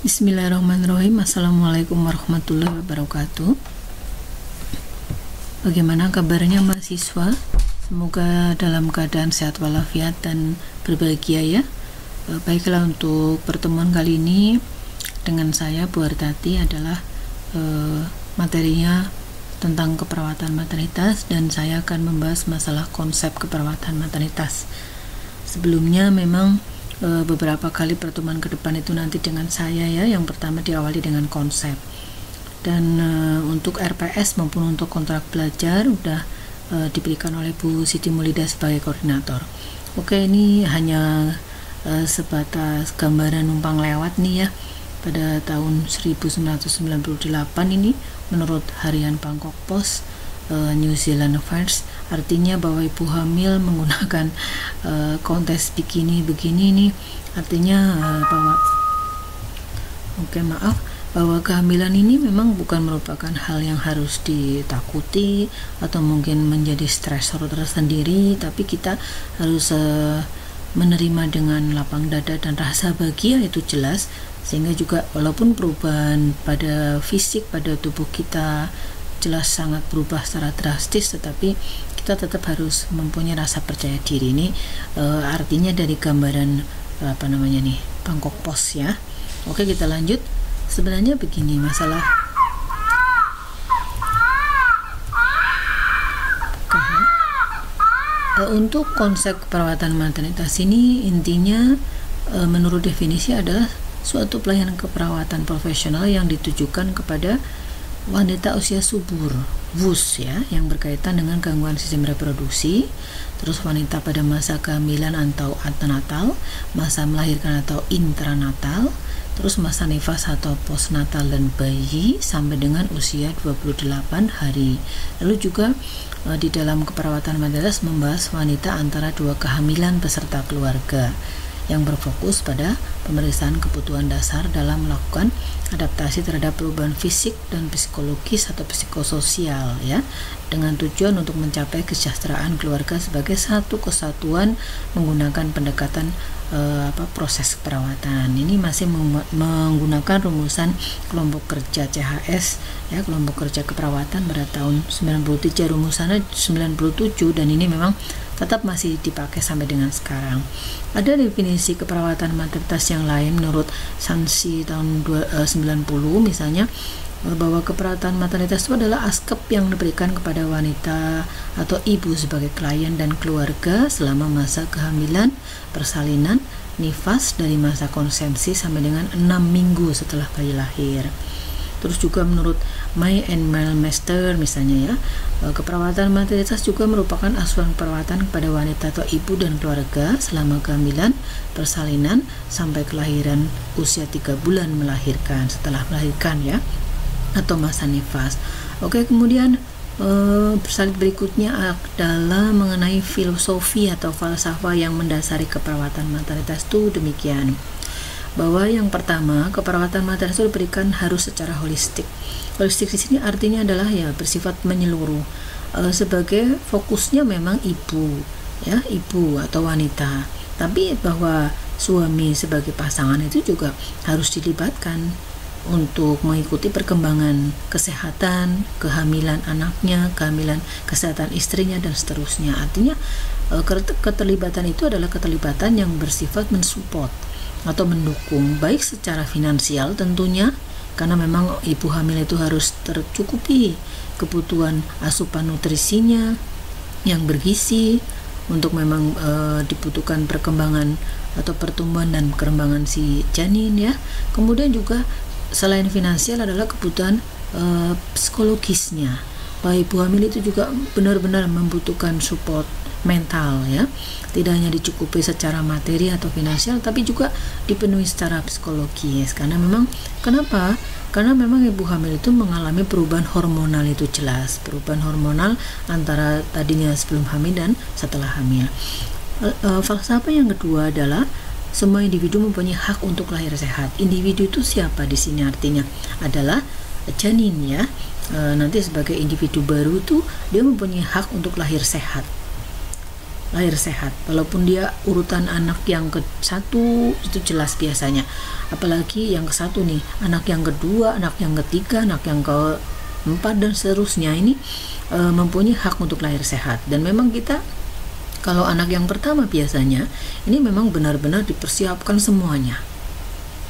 Bismillahirrahmanirrahim. Assalamualaikum warahmatullahi wabarakatuh. Bagaimana kabarnya mahasiswa? Semoga dalam keadaan sehat walafiat dan berbahagia ya. Baiklah, untuk pertemuan kali ini dengan saya Bu Artati adalah materinya tentang keperawatan maternitas, dan saya akan membahas masalah konsep keperawatan maternitas. Sebelumnya memang beberapa kali pertemuan ke depan itu nanti dengan saya ya. Yang pertama diawali dengan konsep, dan untuk RPS maupun untuk kontrak belajar udah diberikan oleh Bu Siti Mulida sebagai koordinator. Oke, ini hanya sebatas gambaran numpang lewat nih ya. Pada tahun 1998 ini menurut harian Bangkok Post New Zealand Affairs, artinya bahwa ibu hamil menggunakan kontes bikini begini nih, artinya bahwa kehamilan ini memang bukan merupakan hal yang harus ditakuti atau mungkin menjadi stresor tersendiri, tapi kita harus menerima dengan lapang dada dan rasa bahagia, itu jelas. Sehingga juga walaupun perubahan pada fisik, pada tubuh kita jelas sangat berubah secara drastis, tetapi kita tetap harus mempunyai rasa percaya diri. Ini artinya dari gambaran Bangkok Post ya. Oke, kita lanjut. Sebenarnya begini masalah untuk konsep keperawatan maternitas ini, intinya menurut definisi adalah suatu pelayanan keperawatan profesional yang ditujukan kepada wanita usia subur, WUS ya, yang berkaitan dengan gangguan sistem reproduksi, terus wanita pada masa kehamilan atau antenatal, masa melahirkan atau intranatal, terus masa nifas atau postnatal dan bayi sampai dengan usia 28 hari. Lalu juga di dalam keperawatan maternitas membahas wanita antara dua kehamilan beserta keluarga, yang berfokus pada pemeriksaan kebutuhan dasar dalam melakukan adaptasi terhadap perubahan fisik dan psikologis atau psikososial ya, dengan tujuan untuk mencapai kesejahteraan keluarga sebagai satu kesatuan menggunakan pendekatan proses keperawatan. Ini masih menggunakan rumusan kelompok kerja CHS ya, kelompok kerja keperawatan pada tahun 93, rumusannya 97, dan ini memang tetap masih dipakai sampai dengan sekarang. Ada definisi keperawatan maternitas yang lain menurut Sansi tahun 90 misalnya, bahwa keperawatan maternitas itu adalah askep yang diberikan kepada wanita atau ibu sebagai klien dan keluarga selama masa kehamilan, persalinan, nifas, dari masa konsepsi sampai dengan 6 minggu setelah bayi lahir. Terus juga menurut May and Mailmeister misalnya ya, keperawatan maternitas juga merupakan asuhan perawatan kepada wanita atau ibu dan keluarga selama kehamilan, persalinan, sampai kelahiran usia 3 bulan melahirkan, setelah melahirkan ya, atau masa nifas. Oke, kemudian slide berikutnya adalah mengenai filosofi atau falsafah yang mendasari keperawatan maternitas itu demikian, bahwa yang pertama, keperawatan maternitas itu diberikan harus secara holistik. Holistik di sini artinya adalah ya bersifat menyeluruh, sebagai fokusnya memang ibu ya, ibu atau wanita, tapi bahwa suami sebagai pasangan itu juga harus dilibatkan untuk mengikuti perkembangan kesehatan, kehamilan anaknya, kehamilan kesehatan istrinya, dan seterusnya. Artinya keterlibatan itu adalah keterlibatan yang bersifat mensupport atau mendukung, baik secara finansial tentunya, karena memang ibu hamil itu harus tercukupi kebutuhan asupan nutrisinya yang bergizi untuk memang dibutuhkan perkembangan atau pertumbuhan dan perkembangan si janin ya. Kemudian juga selain finansial adalah kebutuhan psikologisnya, bahwa ibu hamil itu juga benar-benar membutuhkan support mental ya, tidak hanya dicukupi secara materi atau finansial, tapi juga dipenuhi secara psikologis. Karena memang kenapa? Karena memang ibu hamil itu mengalami perubahan hormonal, itu jelas perubahan hormonal antara tadinya sebelum hamil dan setelah hamil. Falsafah yang kedua adalah semua individu mempunyai hak untuk lahir sehat. Individu itu siapa di sini? Artinya adalah janin ya. Nanti sebagai individu baru itu dia mempunyai hak untuk lahir sehat. lahir sehat, walaupun dia urutan anak yang ke-1 itu jelas biasanya, apalagi yang ke-1 nih, anak yang kedua, anak yang ketiga, anak yang ke-4 dan seterusnya ini mempunyai hak untuk lahir sehat. Dan memang kita kalau anak yang pertama biasanya ini memang benar-benar dipersiapkan semuanya,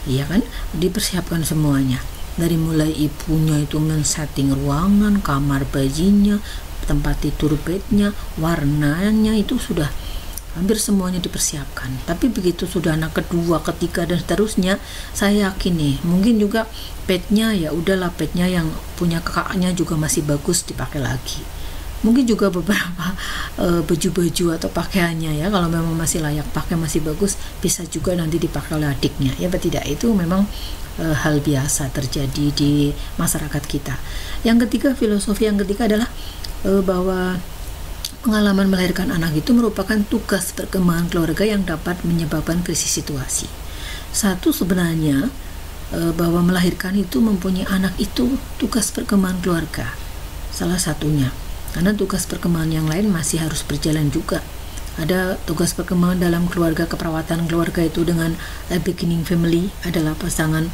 iya kan, dipersiapkan semuanya, dari mulai ibunya itu men-setting ruangan, kamar bayinya, tempat tidur bednya, warnanya itu sudah hampir semuanya dipersiapkan. Tapi begitu sudah anak kedua, ketiga dan seterusnya, saya yakin nih mungkin juga bednya ya udahlah, bednya yang punya kakaknya juga masih bagus dipakai lagi. Mungkin juga beberapa baju-baju atau pakaiannya ya, kalau memang masih layak pakai, masih bagus, bisa juga nanti dipakai oleh adiknya. Ya tidak, itu memang hal biasa terjadi di masyarakat kita. Yang ketiga, filosofi yang ketiga adalah bahwa pengalaman melahirkan anak itu merupakan tugas perkembangan keluarga yang dapat menyebabkan krisis situasi. Satu, sebenarnya bahwa melahirkan itu mempunyai anak itu tugas perkembangan keluarga, salah satunya, karena tugas perkembangan yang lain masih harus berjalan juga. Ada tugas perkembangan dalam keluarga, keperawatan keluarga itu dengan beginning family, adalah pasangan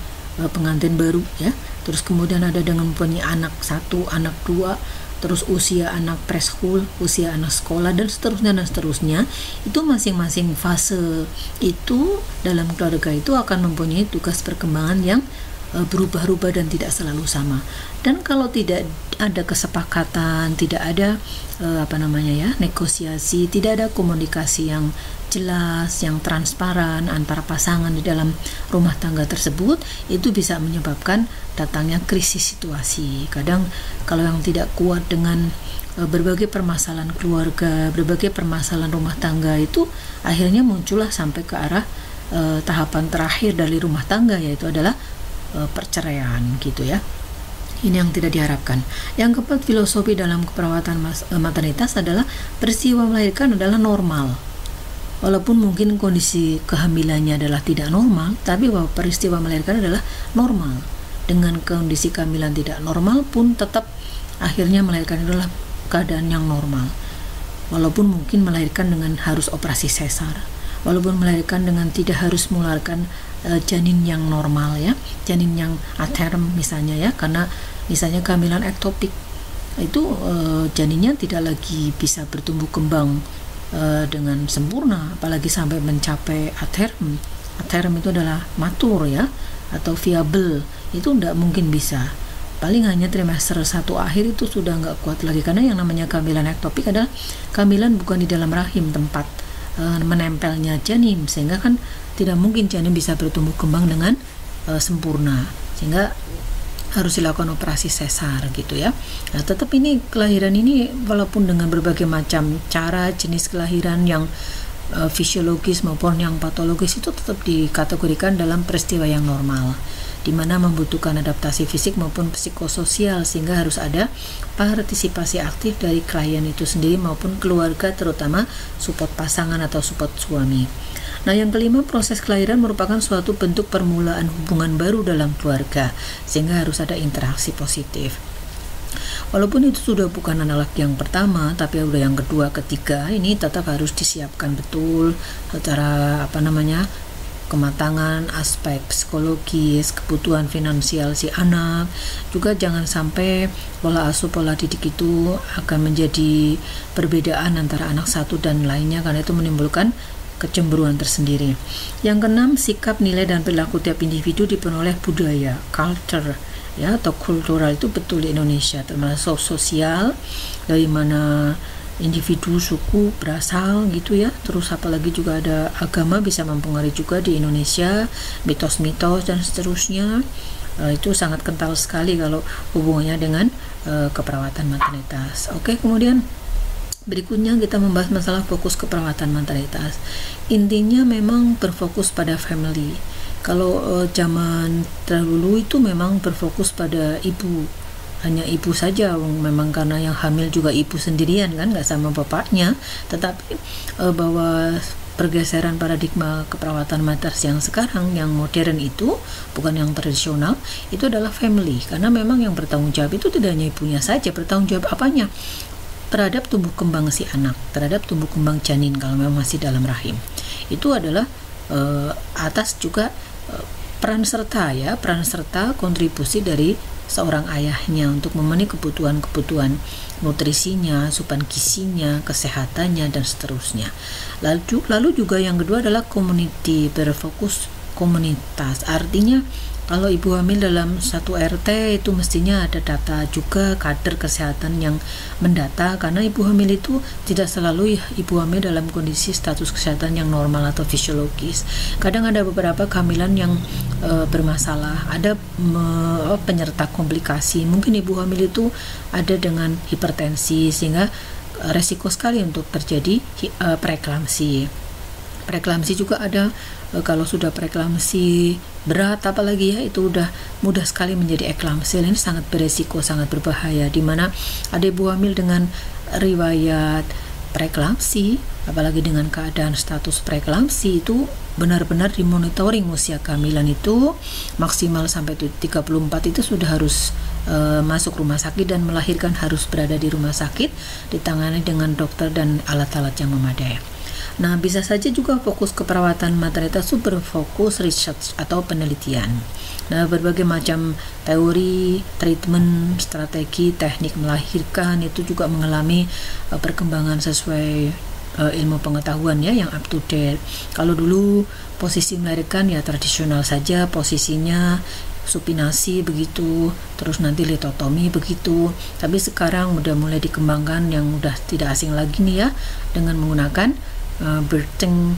pengantin baru ya. Terus kemudian ada dengan mempunyai anak 1, anak 2, terus usia anak preschool, usia anak sekolah, dan seterusnya. Itu masing-masing fase itu dalam keluarga itu akan mempunyai tugas perkembangan yang berubah-ubah dan tidak selalu sama. Dan kalau tidak ada kesepakatan, tidak ada negosiasi, tidak ada komunikasi yang jelas, yang transparan antara pasangan di dalam rumah tangga tersebut, itu bisa menyebabkan datangnya krisis situasi. Kadang kalau yang tidak kuat dengan berbagai permasalahan keluarga, berbagai permasalahan rumah tangga, itu akhirnya muncullah sampai ke arah tahapan terakhir dari rumah tangga, yaitu adalah perceraian gitu ya. Ini yang tidak diharapkan. Yang keempat, filosofi dalam keperawatan maternitas adalah peristiwa melahirkan adalah normal. Walaupun mungkin kondisi kehamilannya adalah tidak normal, tapi bahwa peristiwa melahirkan adalah normal. Dengan kondisi kehamilan tidak normal pun tetap akhirnya melahirkan adalah keadaan yang normal. Walaupun mungkin melahirkan dengan harus operasi sesar, walaupun melahirkan dengan tidak harus mengeluarkan janin yang normal ya, janin yang aterm misalnya ya, karena misalnya kehamilan ektopik itu janinnya tidak lagi bisa bertumbuh kembang dengan sempurna, apalagi sampai mencapai aterm. Aterm itu adalah matur ya, atau viable, itu tidak mungkin bisa. Paling hanya trimester 1 akhir itu sudah nggak kuat lagi, karena yang namanya kehamilan ektopik adalah kehamilan bukan di dalam rahim tempat menempelnya janin, sehingga kan tidak mungkin janin bisa bertumbuh kembang dengan sempurna, sehingga harus dilakukan operasi sesar gitu ya. Nah, tetap ini kelahiran ini walaupun dengan berbagai macam cara, jenis kelahiran yang fisiologis maupun yang patologis, itu tetap dikategorikan dalam peristiwa yang normal, di mana membutuhkan adaptasi fisik maupun psikososial, sehingga harus ada partisipasi aktif dari klien itu sendiri maupun keluarga, terutama support pasangan atau support suami. Nah, yang kelima, proses kelahiran merupakan suatu bentuk permulaan hubungan baru dalam keluarga, sehingga harus ada interaksi positif. Walaupun itu sudah bukan anak yang pertama, tapi udah yang kedua, ketiga, ini tetap harus disiapkan betul secara kematangan, aspek psikologis, kebutuhan finansial si anak. Juga jangan sampai pola asuh, pola didik itu akan menjadi perbedaan antara anak satu dan lainnya, karena itu menimbulkan kecemburuan tersendiri. Yang keenam, sikap, nilai, dan perilaku tiap individu dipenuhi oleh budaya, culture ya, atau kultural, itu betul di Indonesia, termasuk sosial, dari mana individu, suku berasal gitu ya. Terus apalagi juga ada agama bisa mempengaruhi juga di Indonesia, mitos-mitos dan seterusnya. Itu sangat kental sekali kalau hubungannya dengan keperawatan maternitas. Oke, kemudian berikutnya kita membahas masalah fokus keperawatan maternitas. Intinya memang berfokus pada family. Kalau zaman dahulu itu memang berfokus pada ibu, hanya ibu saja, memang karena yang hamil juga ibu sendirian kan, nggak sama bapaknya. Tetapi bahwa pergeseran paradigma keperawatan maternitas yang sekarang, yang modern itu, bukan yang tradisional, itu adalah family. Karena memang yang bertanggung jawab itu tidak hanya ibunya saja, bertanggung jawab apanya? terhadap tumbuh kembang si anak, terhadap tumbuh kembang janin kalau memang masih dalam rahim. Itu adalah atas juga peran serta kontribusi dari seorang ayahnya untuk memenuhi kebutuhan nutrisinya, asupan gizinya, kesehatannya, dan seterusnya. Lalu juga yang kedua adalah community, berfokus komunitas. Artinya kalau ibu hamil dalam satu RT itu mestinya ada data juga kader kesehatan yang mendata, karena ibu hamil itu tidak selalu ibu hamil dalam kondisi status kesehatan yang normal atau fisiologis. Kadang ada beberapa kehamilan yang bermasalah, ada penyerta komplikasi. Mungkin ibu hamil itu ada dengan hipertensi sehingga resiko sekali untuk terjadi preeklamsi. Preeklamsi juga ada, kalau sudah preeklamsi berat apalagi ya, itu udah mudah sekali menjadi eklamsi. Ini sangat beresiko, sangat berbahaya, di mana ada ibu hamil dengan riwayat preeklamsi, apalagi dengan keadaan status preeklamsi, itu benar-benar dimonitoring usia kehamilan itu maksimal sampai 34 itu sudah harus masuk rumah sakit, dan melahirkan harus berada di rumah sakit ditangani dengan dokter dan alat-alat yang memadai. Nah, bisa saja juga fokus keperawatan maternitas itu berfokus research atau penelitian. Nah, berbagai macam teori, treatment, strategi, teknik melahirkan itu juga mengalami perkembangan sesuai ilmu pengetahuan ya, yang up to date. Kalau dulu posisi melahirkan ya tradisional saja posisinya, supinasi begitu, terus nanti litotomi begitu. Tapi sekarang udah mulai dikembangkan yang udah tidak asing lagi nih ya, dengan menggunakan worting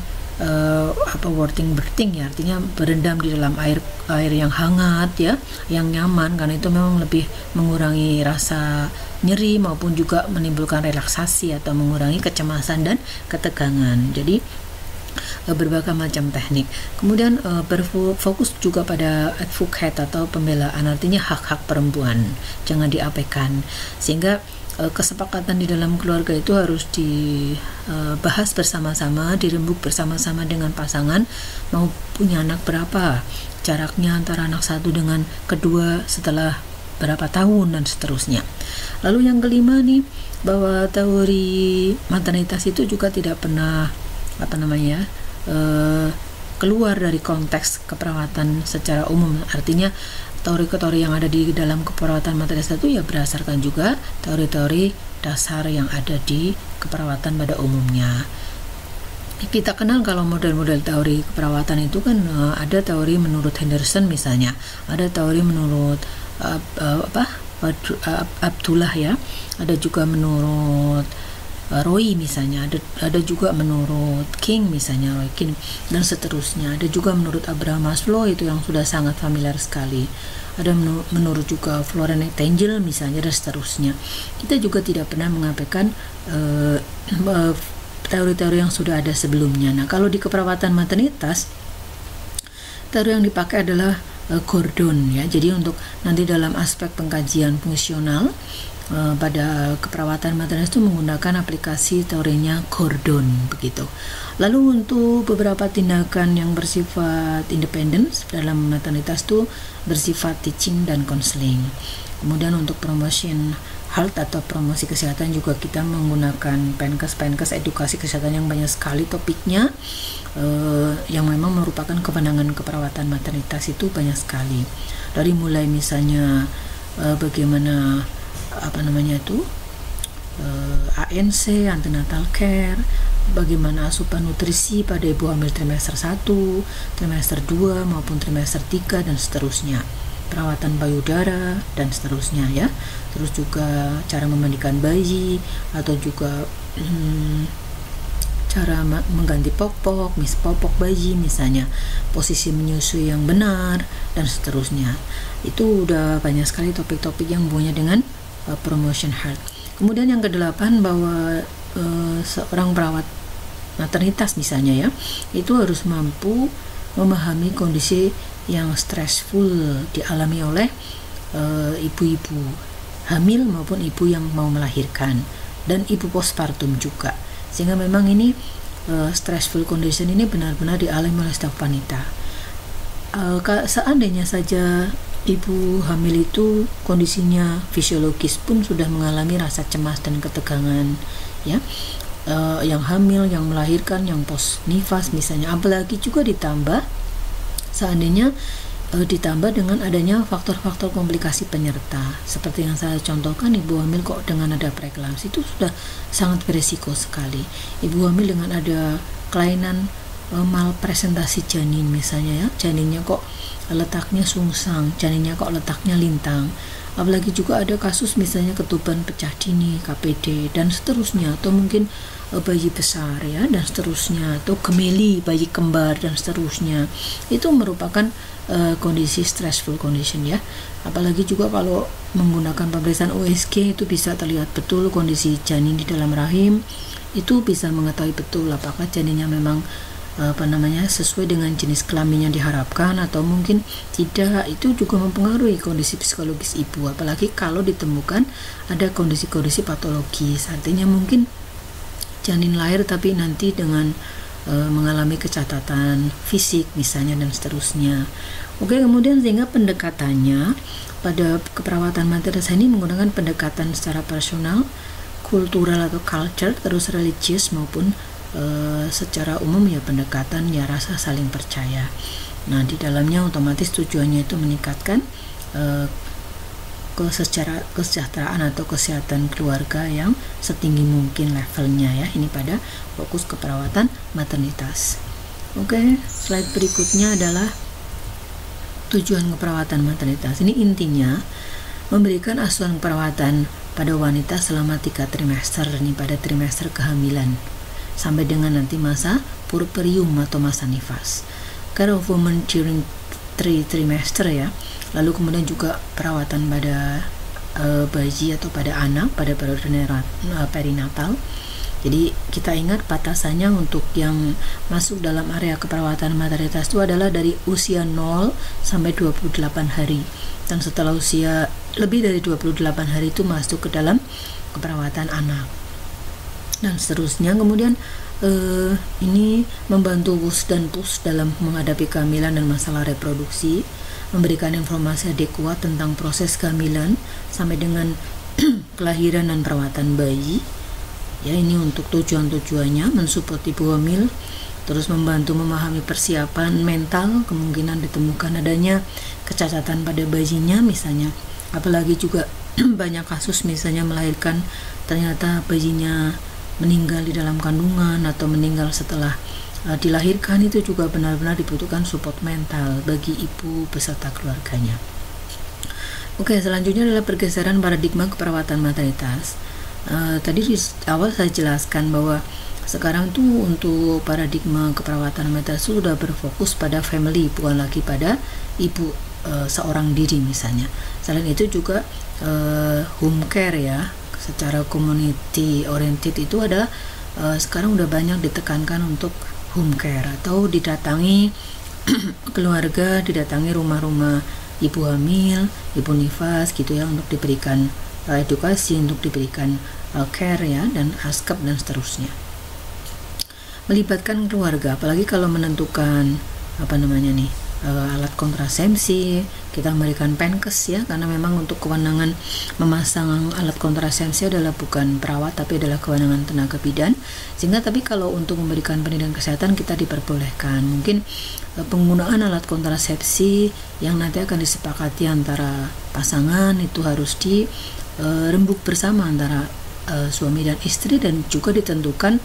birthing ya, artinya berendam di dalam air yang hangat ya, yang nyaman, karena itu memang lebih mengurangi rasa nyeri maupun juga menimbulkan relaksasi atau mengurangi kecemasan dan ketegangan. Jadi berbagai macam teknik. Kemudian berfokus juga pada advocate atau pembelaan, artinya hak-hak perempuan jangan diabaikan, sehingga kesepakatan di dalam keluarga itu harus dibahas bersama-sama, dirembuk bersama-sama dengan pasangan, mau punya anak berapa, jaraknya antara anak satu dengan kedua setelah berapa tahun, dan seterusnya. Lalu yang kelima nih, bahwa teori maternitas itu juga tidak pernah keluar dari konteks keperawatan secara umum. Artinya teori-teori yang ada di dalam keperawatan maternitas itu ya berdasarkan juga teori-teori dasar yang ada di keperawatan pada umumnya. Kita kenal kalau model-model teori keperawatan itu kan ada teori menurut Henderson misalnya, ada teori menurut Abdullah ya, ada juga menurut Roy misalnya, ada juga menurut King misalnya, Roy King, dan seterusnya. Ada juga menurut Abraham Maslow itu yang sudah sangat familiar sekali. Ada menurut juga Florence Nightingale misalnya, dan seterusnya. Kita juga tidak pernah mengabaikan teori-teori yang sudah ada sebelumnya. Nah, kalau di keperawatan maternitas, teori yang dipakai adalah Gordon ya. Jadi untuk nanti dalam aspek pengkajian fungsional pada keperawatan maternitas itu menggunakan aplikasi teorinya Gordon begitu. Lalu untuk beberapa tindakan yang bersifat independen dalam maternitas itu bersifat teaching dan counseling. Kemudian untuk promotion health atau promosi kesehatan juga kita menggunakan penkes edukasi kesehatan yang banyak sekali topiknya, yang memang merupakan kewenangan keperawatan maternitas itu banyak sekali. Dari mulai misalnya bagaimana ANC, antenatal care, bagaimana asupan nutrisi pada ibu hamil trimester 1, trimester 2 maupun trimester 3 dan seterusnya, perawatan payudara dan seterusnya ya. Terus juga cara memandikan bayi, atau juga cara mengganti popok bayi misalnya, posisi menyusui yang benar dan seterusnya. Itu udah banyak sekali topik-topik yang hubungannya dengan promotion health. Kemudian yang kedelapan, bahwa seorang perawat maternitas misalnya ya, itu harus mampu memahami kondisi yang stressful dialami oleh ibu-ibu hamil maupun ibu yang mau melahirkan, dan ibu postpartum juga, sehingga memang ini stressful condition ini benar-benar dialami oleh setiap wanita. Seandainya saja ibu hamil itu kondisinya fisiologis pun sudah mengalami rasa cemas dan ketegangan, ya. Yang hamil, yang melahirkan, yang post nifas misalnya, apalagi juga ditambah seandainya ditambah dengan adanya faktor-faktor komplikasi penyerta seperti yang saya contohkan, ibu hamil kok dengan ada preeklamsi itu sudah sangat berisiko sekali. Ibu hamil dengan ada kelainan malpresentasi janin misalnya, ya, janinnya kok letaknya sungsang, janinnya kok letaknya lintang, apalagi juga ada kasus misalnya ketuban pecah dini, KPD dan seterusnya, atau mungkin bayi besar, ya, dan seterusnya, atau gemeli, bayi kembar dan seterusnya. Itu merupakan kondisi stressful condition, ya. Apalagi juga kalau menggunakan pemeriksaan USG itu bisa terlihat betul kondisi janin di dalam rahim, itu bisa mengetahui betul apakah janinnya memang sesuai dengan jenis kelamin yang diharapkan atau mungkin tidak. Itu juga mempengaruhi kondisi psikologis ibu, apalagi kalau ditemukan ada kondisi-kondisi patologis, artinya mungkin janin lahir tapi nanti dengan mengalami kecacatan fisik misalnya dan seterusnya. Oke, kemudian sehingga pendekatannya pada keperawatan maternity ini menggunakan pendekatan secara personal, kultural atau culture, terus religius maupun secara umum, ya, pendekatan ya rasa saling percaya. Nah, di dalamnya otomatis tujuannya itu meningkatkan kesejahteraan atau kesehatan keluarga yang setinggi mungkin levelnya, ya. Ini pada fokus keperawatan maternitas. Oke, slide berikutnya adalah tujuan keperawatan maternitas. Ini intinya memberikan asuhan perawatan pada wanita selama 3 trimester, ini pada trimester kehamilan sampai dengan nanti masa puerperium atau masa nifas. Care of women during 3 trimester, ya. Lalu kemudian juga perawatan pada bayi atau pada anak pada periode perinatal. Jadi kita ingat batasannya untuk yang masuk dalam area keperawatan maternitas itu adalah dari usia 0 sampai 28 hari. Dan setelah usia lebih dari 28 hari itu masuk ke dalam keperawatan anak. Dan seterusnya. Kemudian ini membantu WUS dan PUS dalam menghadapi kehamilan dan masalah reproduksi, memberikan informasi adekuat tentang proses kehamilan sampai dengan kelahiran dan perawatan bayi. Ya, ini untuk tujuan-tujuannya mensupport ibu hamil, terus membantu memahami persiapan mental kemungkinan ditemukan adanya kecacatan pada bayinya misalnya. Apalagi juga banyak kasus misalnya melahirkan ternyata bayinya meninggal di dalam kandungan atau meninggal setelah dilahirkan, itu juga benar-benar dibutuhkan support mental bagi ibu beserta keluarganya. Oke, selanjutnya adalah pergeseran paradigma keperawatan maternitas. Tadi di awal saya jelaskan bahwa sekarang tuh untuk paradigma keperawatan maternitas sudah berfokus pada family, bukan lagi pada ibu seorang diri misalnya. Selain itu juga home care, ya, secara community oriented itu adalah sekarang udah banyak ditekankan untuk home care atau didatangi keluarga, didatangi rumah-rumah ibu hamil, ibu nifas gitu, ya, untuk diberikan edukasi, untuk diberikan care, ya, dan askep dan seterusnya. Melibatkan keluarga, apalagi kalau menentukan alat kontrasepsi, kita memberikan penkes, ya, karena memang untuk kewenangan memasang alat kontrasepsi adalah bukan perawat tapi adalah kewenangan tenaga bidan. Sehingga tapi kalau untuk memberikan pendidikan kesehatan kita diperbolehkan mungkin penggunaan alat kontrasepsi yang nanti akan disepakati antara pasangan itu harus dirembuk bersama antara suami dan istri, dan juga ditentukan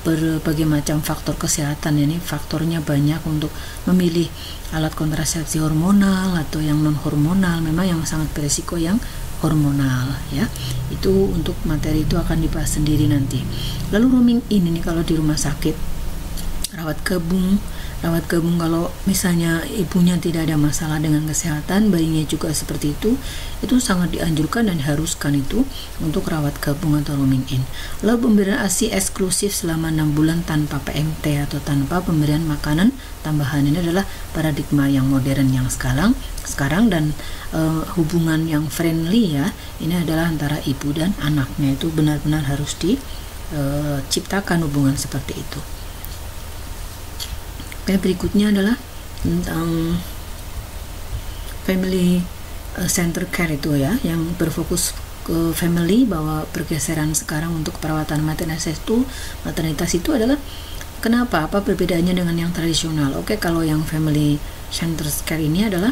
berbagai macam faktor kesehatan. Ini faktornya banyak untuk memilih alat kontrasepsi hormonal atau yang non hormonal. Memang yang sangat beresiko yang hormonal, ya. Itu untuk materi itu akan dibahas sendiri nanti. Lalu rooming in ini kalau di rumah sakit, rawat gabung kalau misalnya ibunya tidak ada masalah dengan kesehatan, bayinya juga seperti itu sangat dianjurkan dan diharuskan itu untuk rawat gabung atau rooming in. Lalu pemberian ASI eksklusif selama 6 bulan tanpa PMT atau tanpa pemberian makanan tambahan, ini adalah paradigma yang modern yang sekarang dan hubungan yang friendly, ya, ini adalah antara ibu dan anaknya, itu benar-benar harus diciptakan hubungan seperti itu. Berikutnya adalah tentang family center care itu ya, yang berfokus ke family, bahwa pergeseran sekarang untuk perawatan maternitas itu adalah kenapa, apa perbedaannya dengan yang tradisional. Oke, kalau yang family center care ini adalah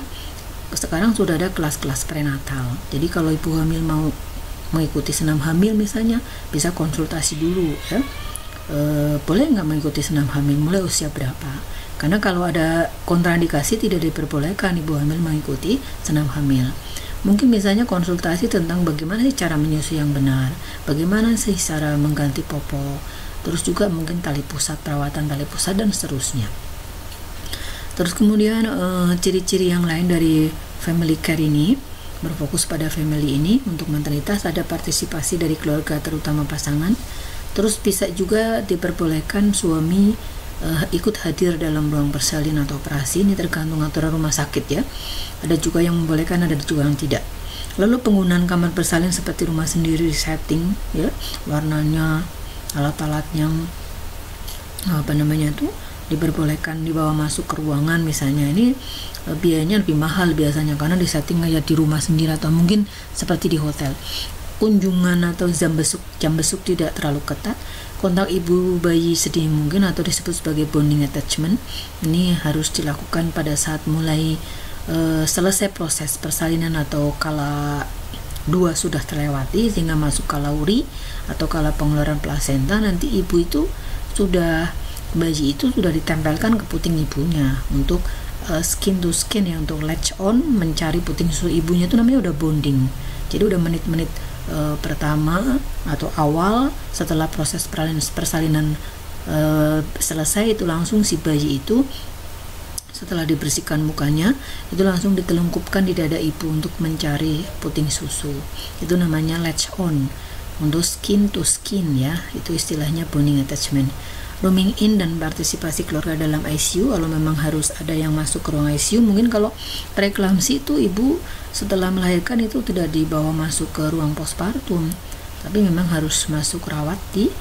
sekarang sudah ada kelas-kelas prenatal. Jadi kalau ibu hamil mau mengikuti senam hamil misalnya, bisa konsultasi dulu ya. Boleh nggak mengikuti senam hamil, mulai usia berapa? Karena kalau ada kontraindikasi tidak diperbolehkan ibu hamil mengikuti senam hamil. Mungkin misalnya konsultasi tentang bagaimana sih cara menyusui yang benar, bagaimana sih cara mengganti popok, terus juga mungkin tali pusat, perawatan tali pusat dan seterusnya. Terus kemudian ciri-ciri yang lain dari family care ini, berfokus pada family ini untuk maternitas, ada partisipasi dari keluarga terutama pasangan. Terus bisa juga diperbolehkan suami ikut hadir dalam ruang persalin atau operasi, ini tergantung aturan rumah sakit ya. Ada juga yang membolehkan, ada juga yang tidak. Lalu penggunaan kamar bersalin seperti rumah sendiri, setting ya, warnanya, alat-alatnya diperbolehkan dibawa masuk ke ruangan misalnya. Ini biayanya lebih mahal biasanya karena di setting kayak di rumah sendiri atau mungkin seperti di hotel. Kunjungan atau jam besuk tidak terlalu ketat. Kontak ibu bayi sedini mungkin atau disebut sebagai bonding attachment. Ini harus dilakukan pada saat mulai selesai proses persalinan atau kala 2 sudah terlewati, sehingga masuk kala uri atau kala pengeluaran plasenta. Nanti bayi itu sudah ditempelkan ke puting ibunya untuk skin to skin ya, untuk latch on mencari puting susu ibunya, itu namanya udah bonding. Jadi udah menit-menit pertama atau awal setelah proses persalinan selesai, itu langsung si bayi itu setelah dibersihkan mukanya itu langsung ditelungkupkan di dada ibu untuk mencari puting susu. Itu namanya latch on untuk skin to skin ya, itu istilahnya bonding attachment. Rooming in dan partisipasi keluarga dalam ICU, kalau memang harus ada yang masuk ke ruang ICU. Mungkin kalau preeklamsi itu ibu setelah melahirkan itu tidak dibawa masuk ke ruang postpartum, tapi memang harus masuk rawat di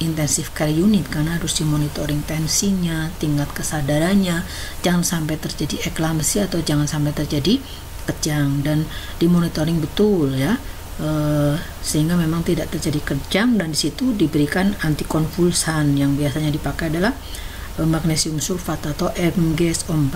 intensive care unit karena harus dimonitoring tensinya, tingkat kesadarannya, jangan sampai terjadi eklamsi atau jangan sampai terjadi kejang, dan dimonitoring betul ya. Sehingga memang tidak terjadi kejang, dan disitu diberikan antikonvulsan yang biasanya dipakai adalah magnesium sulfat atau MgSO4.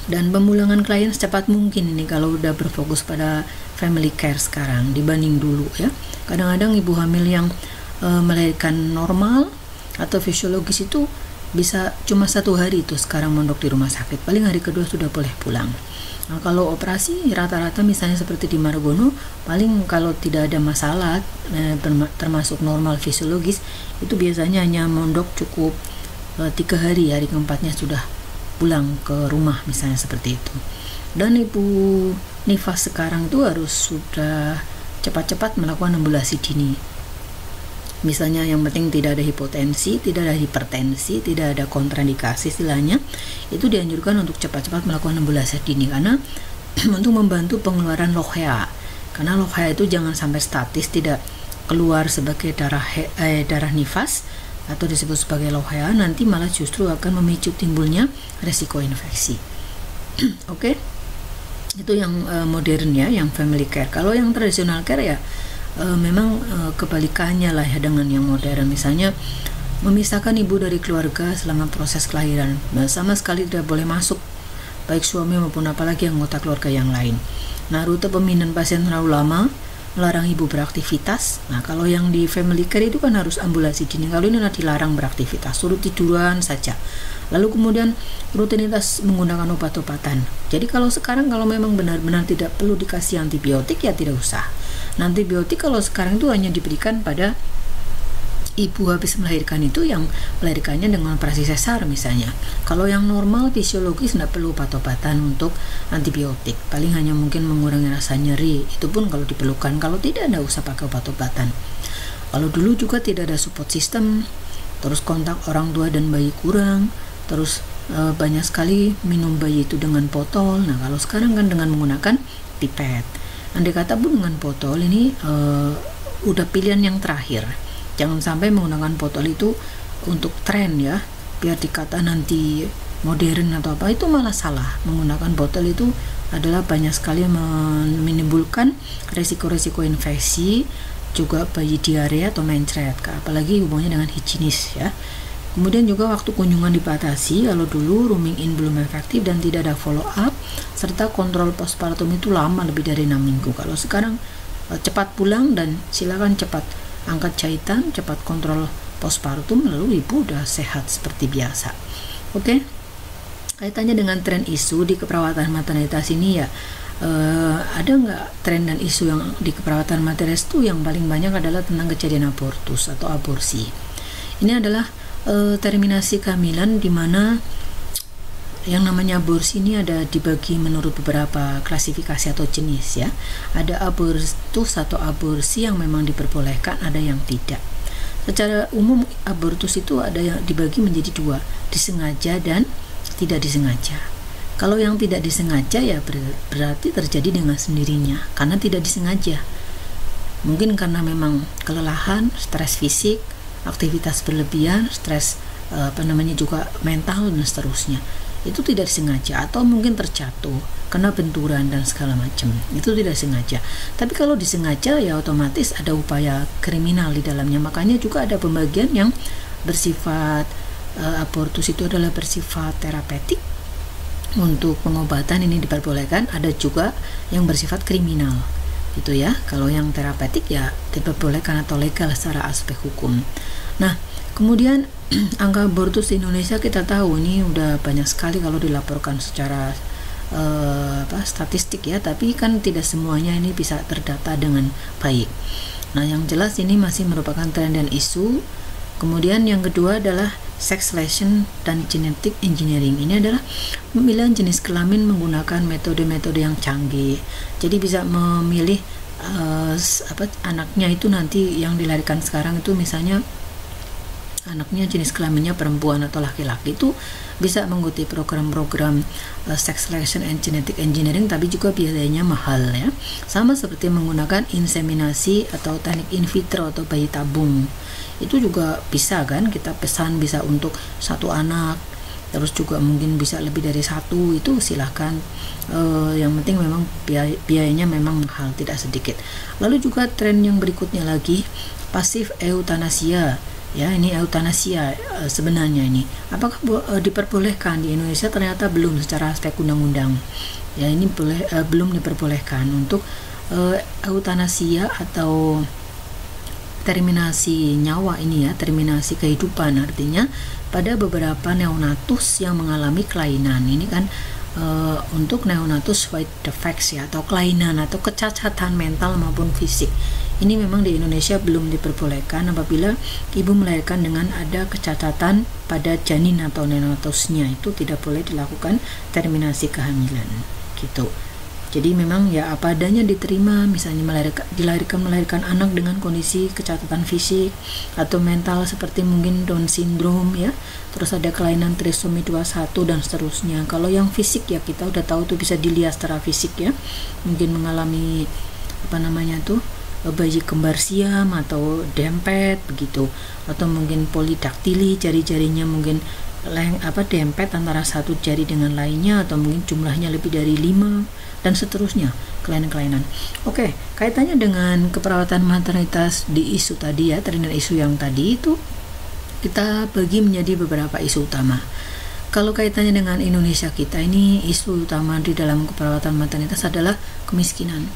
Dan pemulangan klien secepat mungkin ini kalau udah berfokus pada family care sekarang dibanding dulu ya. Kadang-kadang ibu hamil yang melahirkan normal atau fisiologis itu bisa cuma 1 hari itu sekarang mondok di rumah sakit, paling hari kedua sudah boleh pulang. Nah, kalau operasi rata-rata misalnya seperti di Margono, paling kalau tidak ada masalah termasuk normal fisiologis, itu biasanya hanya mondok cukup 3 hari, hari keempatnya sudah pulang ke rumah misalnya seperti itu. Dan ibu nifas sekarang itu harus sudah cepat-cepat melakukan ambulasi dini. Misalnya yang penting tidak ada hipotensi, tidak ada hipertensi, tidak ada kontraindikasi istilahnya, itu dianjurkan untuk cepat-cepat melakukan ambulasi dini karena untuk membantu pengeluaran lochea. Karena lochea itu jangan sampai statis, tidak keluar sebagai darah nifas atau disebut sebagai lochea, nanti malah justru akan memicu timbulnya resiko infeksi. Oke. Itu yang modern ya, yang family care. Kalau yang traditional care ya memang kebalikannya lah ya dengan yang modern. Misalnya memisahkan ibu dari keluarga selama proses kelahiran, sama sekali tidak boleh masuk baik suami maupun apalagi anggota keluarga yang lain. Nah, rute pemindahan pasien terlalu lama, melarang ibu beraktivitas. Nah, kalau yang di family care itu kan harus ambulasi dini, kalau ini dilarang beraktivitas, suruh tiduran saja. Lalu kemudian rutinitas menggunakan obat-obatan. Jadi kalau sekarang kalau memang benar-benar tidak perlu dikasih antibiotik ya tidak usah. Nah, antibiotik kalau sekarang itu hanya diberikan pada ibu habis melahirkan, itu yang melahirkannya dengan operasi sesar misalnya. Kalau yang normal fisiologis tidak perlu obat-obatan untuk antibiotik, paling hanya mungkin mengurangi rasa nyeri, itu pun kalau diperlukan. Kalau tidak usah pakai obat-obatan. Kalau dulu juga tidak ada support system, terus kontak orang tua dan bayi kurang, terus banyak sekali minum bayi itu dengan botol. Nah, kalau sekarang kan dengan menggunakan pipet. Andai kata pun dengan botol ini udah pilihan yang terakhir. Jangan sampai menggunakan botol itu untuk tren ya, biar dikata nanti modern atau apa, itu malah salah. Menggunakan botol itu adalah banyak sekali menimbulkan resiko-resiko infeksi, juga bayi diare atau mencret, apalagi hubungannya dengan higienis ya. Kemudian juga waktu kunjungan dibatasi. Kalau dulu rooming in belum efektif dan tidak ada follow up, serta kontrol postpartum itu lama, lebih dari 6 minggu. Kalau sekarang cepat pulang dan silakan cepat angkat jahitan, cepat kontrol postpartum, lalu ibu udah sehat seperti biasa. Oke. Kaitannya dengan tren isu di keperawatan maternitas ini ya, ada nggak tren dan isu yang di keperawatan maternitas itu yang paling banyak adalah tentang kejadian abortus atau aborsi. Ini adalah terminasi kehamilan, di mana yang namanya aborsi ini ada dibagi menurut beberapa klasifikasi atau jenis ya. Ada abortus atau aborsi yang memang diperbolehkan, ada yang tidak. Secara umum abortus itu ada yang dibagi menjadi dua, disengaja dan tidak disengaja. Kalau yang tidak disengaja ya berarti terjadi dengan sendirinya karena tidak disengaja. Mungkin karena memang kelelahan, stres fisik, aktivitas berlebihan, stres juga mental dan seterusnya. Itu tidak disengaja, atau mungkin terjatuh, kena benturan dan segala macam. Itu tidak sengaja. Tapi kalau disengaja ya otomatis ada upaya kriminal di dalamnya. Makanya juga ada pembagian yang bersifat abortus itu adalah bersifat terapeutik, untuk pengobatan ini diperbolehkan. Ada juga yang bersifat kriminal gitu ya. Kalau yang terapeutik ya diperbolehkan atau legal secara aspek hukum. Nah, kemudian angka abortus di Indonesia kita tahu ini udah banyak sekali kalau dilaporkan secara statistik ya, tapi kan tidak semuanya ini bisa terdata dengan baik. Nah, yang jelas ini masih merupakan tren dan isu. Kemudian yang kedua adalah sex selection dan genetic engineering. Ini adalah pemilihan jenis kelamin menggunakan metode-metode yang canggih. Jadi bisa memilih anaknya itu nanti yang dilahirkan sekarang itu, misalnya anaknya jenis kelaminnya perempuan atau laki-laki, itu bisa mengikuti program-program sex selection and genetic engineering, tapi juga biayanya mahal ya. Sama seperti menggunakan inseminasi atau teknik in vitro atau bayi tabung. Itu juga bisa kan, kita pesan bisa untuk satu anak, terus juga mungkin bisa lebih dari satu, itu silahkan. Yang penting memang biayanya memang mahal, tidak sedikit. Lalu juga tren yang berikutnya lagi, pasif eutanasia ya. Ini eutanasia sebenarnya ini apakah diperbolehkan di Indonesia? Ternyata belum secara aspek undang-undang ya. Ini belum diperbolehkan untuk eutanasia atau terminasi nyawa ini ya, terminasi kehidupan. Artinya pada beberapa neonatus yang mengalami kelainan ini kan, untuk neonatus white defects ya, atau kelainan atau kecacatan mental maupun fisik. Ini memang di Indonesia belum diperbolehkan apabila ibu melahirkan dengan ada kecacatan pada janin atau neonatusnya, itu tidak boleh dilakukan terminasi kehamilan gitu. Jadi memang ya apa adanya diterima, misalnya melahirkan anak dengan kondisi kecacatan fisik atau mental seperti mungkin Down syndrome ya, terus ada kelainan trisomi 21 dan seterusnya. Kalau yang fisik ya kita udah tahu tuh bisa dilihat secara fisik ya, mungkin mengalami bayi kembar siam atau dempet begitu, atau mungkin polidaktili, jari-jarinya mungkin dempet antara satu jari dengan lainnya, atau mungkin jumlahnya lebih dari 5 dan seterusnya, kelainan-kelainan. Oke, kaitannya dengan keperawatan maternitas di isu tadi ya, tren dan isu yang tadi itu kita bagi menjadi beberapa isu utama. Kalau kaitannya dengan Indonesia kita ini, isu utama di dalam keperawatan maternitas adalah kemiskinan.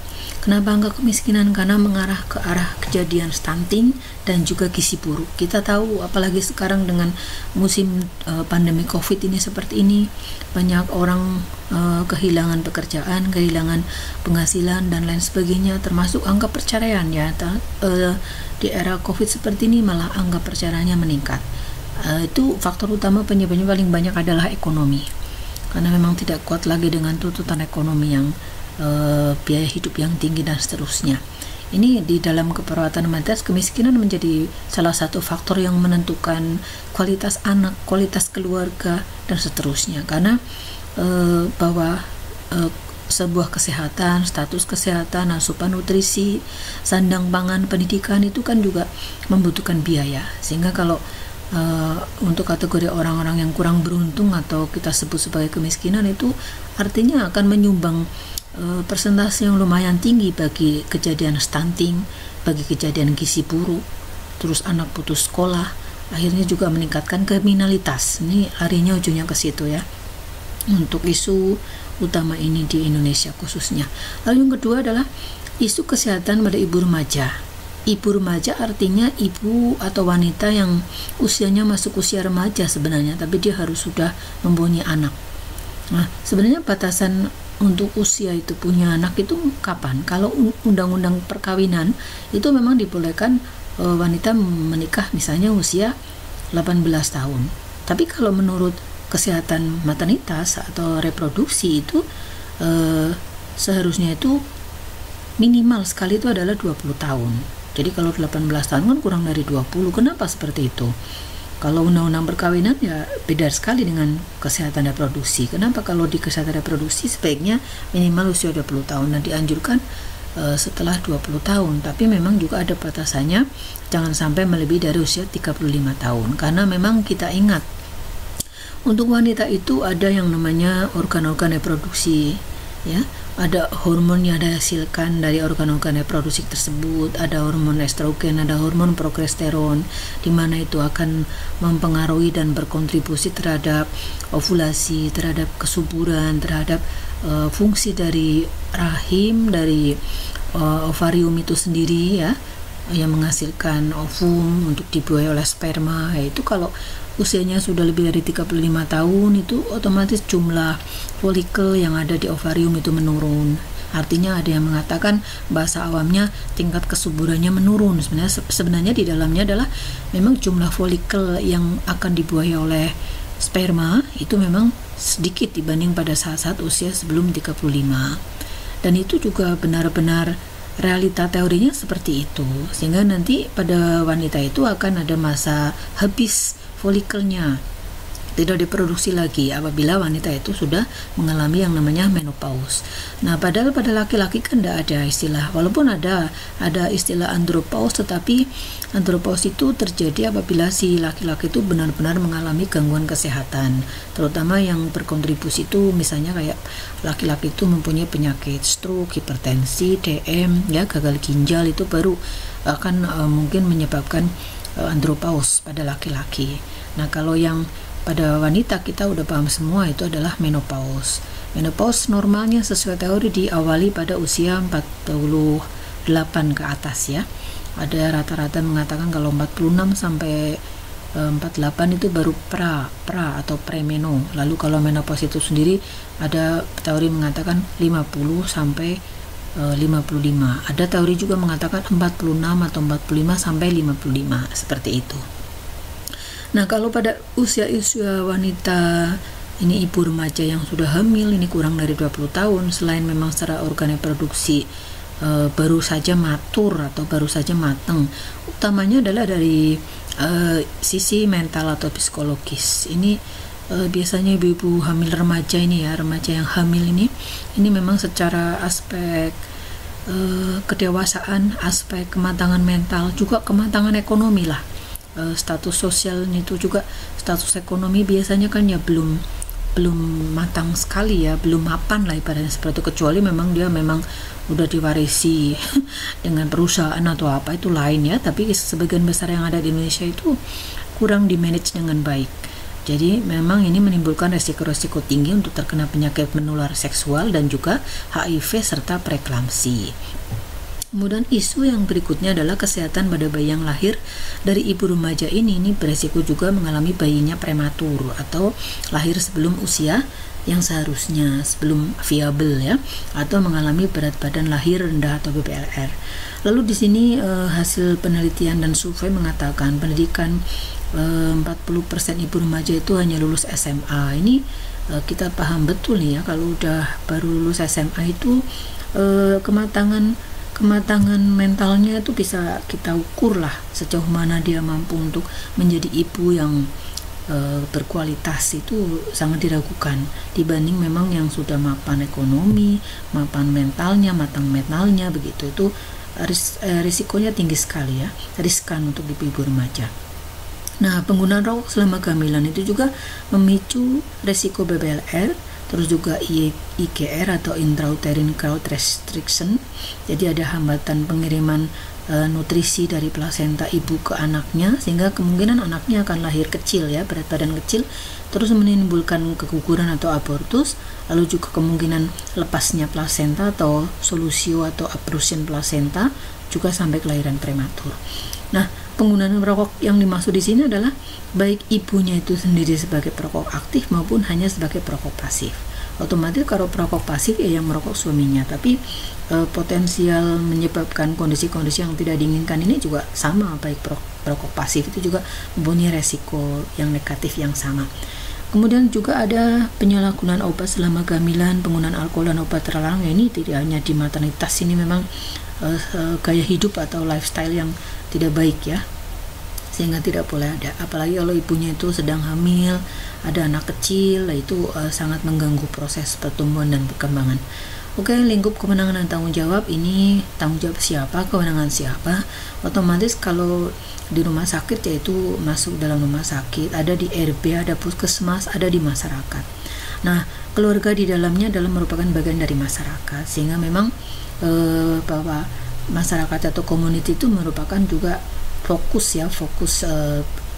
Kenapa angka kemiskinan? Karena mengarah ke arah kejadian stunting dan juga gizi buruk. Kita tahu apalagi sekarang dengan musim pandemi COVID ini seperti ini, banyak orang kehilangan pekerjaan, kehilangan penghasilan dan lain sebagainya, termasuk angka perceraian ya. Di era COVID seperti ini malah angka perceraiannya meningkat. Itu faktor utama penyebabnya paling banyak adalah ekonomi. Karena memang tidak kuat lagi dengan tuntutan ekonomi yang biaya hidup yang tinggi dan seterusnya. Ini di dalam keperawatan maternitas, kemiskinan menjadi salah satu faktor yang menentukan kualitas anak, kualitas keluarga dan seterusnya. Karena bahwa sebuah kesehatan, status kesehatan, asupan nutrisi, sandang pangan, pendidikan itu kan juga membutuhkan biaya. Sehingga kalau untuk kategori orang-orang yang kurang beruntung atau kita sebut sebagai kemiskinan, itu artinya akan menyumbang persentase yang lumayan tinggi bagi kejadian stunting, bagi kejadian gizi buruk, terus anak putus sekolah, akhirnya juga meningkatkan kriminalitas. Ini larinya ujungnya ke situ ya, untuk isu utama ini di Indonesia khususnya. Lalu yang kedua adalah isu kesehatan pada ibu remaja. Ibu remaja artinya ibu atau wanita yang usianya masuk usia remaja sebenarnya, tapi dia harus sudah mempunyai anak. Nah, sebenarnya batasan untuk usia itu punya anak itu kapan? Kalau undang-undang perkawinan itu memang dibolehkan wanita menikah misalnya usia 18 tahun. Tapi kalau menurut kesehatan maternitas atau reproduksi itu seharusnya itu minimal sekali itu adalah 20 tahun. Jadi kalau 18 tahun kan kurang dari 20. Kenapa seperti itu? Kalau undang-undang perkawinan ya beda sekali dengan kesehatan reproduksi. Kenapa kalau di kesehatan reproduksi sebaiknya minimal usia 20 tahun. Nah, dianjurkan setelah 20 tahun. Tapi memang juga ada batasannya, jangan sampai melebihi dari usia 35 tahun. Karena memang kita ingat, untuk wanita itu ada yang namanya organ-organ reproduksi, ya. Ada hormon yang dihasilkan dari organ-organ reproduksi tersebut, ada hormon estrogen, ada hormon progesteron, di mana itu akan mempengaruhi dan berkontribusi terhadap ovulasi, terhadap kesuburan, terhadap fungsi dari rahim, dari ovarium itu sendiri ya, yang menghasilkan ovum untuk dibuai oleh sperma. Yaitu kalau usianya sudah lebih dari 35 tahun itu otomatis jumlah folikel yang ada di ovarium itu menurun. Artinya ada yang mengatakan bahasa awamnya tingkat kesuburannya menurun. Sebenarnya di dalamnya adalah memang jumlah folikel yang akan dibuai oleh sperma itu memang sedikit dibanding pada saat-saat usia sebelum 35. Dan itu juga benar-benar realita teorinya seperti itu, sehingga nanti pada wanita itu akan ada masa habis folikelnya, tidak diproduksi lagi apabila wanita itu sudah mengalami yang namanya menopause. Nah, padahal pada laki-laki kan tidak ada istilah, walaupun ada istilah andropause, tetapi andropause itu terjadi apabila si laki-laki itu benar-benar mengalami gangguan kesehatan, terutama yang berkontribusi itu misalnya kayak laki-laki itu mempunyai penyakit stroke, hipertensi, DM, ya, gagal ginjal, itu baru akan mungkin menyebabkan andropause pada laki-laki. Nah, kalau yang pada wanita kita udah paham semua, itu adalah menopause. Menopause normalnya sesuai teori diawali pada usia 48 ke atas ya. Ada rata-rata mengatakan kalau 46 sampai 48 itu baru pra atau premeno. Lalu kalau menopause itu sendiri ada teori mengatakan 50 sampai 55. Ada teori juga mengatakan 46 atau 45 sampai 55, seperti itu. Nah, kalau pada usia-usia wanita ini, ibu remaja yang sudah hamil ini kurang dari 20 tahun, selain memang secara organ reproduksi baru saja matur atau baru saja matang, utamanya adalah dari sisi mental atau psikologis. Ini biasanya ibu-ibu hamil remaja ini ya, remaja yang hamil ini memang secara aspek kedewasaan, aspek kematangan mental, juga kematangan ekonomi lah, status sosial itu juga, status ekonomi biasanya kan ya belum matang sekali ya, belum mapan lah ibaratnya seperti itu, kecuali memang dia memang udah diwarisi dengan perusahaan atau apa, itu lain ya. Tapi sebagian besar yang ada di Indonesia itu kurang di manage dengan baik. Jadi memang ini menimbulkan resiko-resiko tinggi untuk terkena penyakit menular seksual dan juga HIV serta preeklamsi. Kemudian isu yang berikutnya adalah kesehatan pada bayi yang lahir dari ibu remaja ini beresiko juga mengalami bayinya prematur atau lahir sebelum usia yang seharusnya, sebelum viabel ya, atau mengalami berat badan lahir rendah atau BPLR. Lalu di sini hasil penelitian dan survei mengatakan pendidikan 40% ibu remaja itu hanya lulus SMA. Ini kita paham betul nih ya, kalau udah baru lulus SMA itu kematangan mentalnya itu bisa kita ukur lah sejauh mana dia mampu untuk menjadi ibu yang berkualitas. Itu sangat diragukan dibanding memang yang sudah mapan ekonomi, mapan mentalnya, matang mentalnya begitu. Itu risikonya tinggi sekali ya, riskan untuk ibu-ibu remaja. Nah, penggunaan rokok selama kehamilan itu juga memicu resiko BBLR, terus juga IGR atau intrauterine growth restriction. Jadi ada hambatan pengiriman nutrisi dari plasenta ibu ke anaknya, sehingga kemungkinan anaknya akan lahir kecil ya, berat badan kecil, terus menimbulkan keguguran atau abortus, lalu juga kemungkinan lepasnya plasenta atau solusio atau abruption plasenta, juga sampai kelahiran prematur. Nah, penggunaan rokok yang dimaksud di sini adalah baik ibunya itu sendiri sebagai perokok aktif maupun hanya sebagai perokok pasif. Otomatis kalau perokok pasif ya yang merokok suaminya, tapi potensial menyebabkan kondisi-kondisi yang tidak diinginkan ini juga sama, baik perokok pasif itu juga mempunyai resiko yang negatif yang sama. Kemudian juga ada penyalahgunaan obat selama kehamilan, penggunaan alkohol dan obat terlarang. Ya, ini tidak hanya di maternitas, ini memang gaya hidup atau lifestyle yang tidak baik ya, sehingga tidak boleh ada. Apalagi kalau ibunya itu sedang hamil, ada anak kecil, itu sangat mengganggu proses pertumbuhan dan perkembangan. Oke, lingkup kewenangan dan tanggung jawab ini tanggung jawab siapa, kewenangan siapa. Otomatis kalau di rumah sakit yaitu masuk dalam rumah sakit, ada di RB, ada puskesmas, ada di masyarakat. Nah, keluarga di dalamnya adalah merupakan bagian dari masyarakat, sehingga memang bahwa masyarakat atau community itu merupakan juga fokus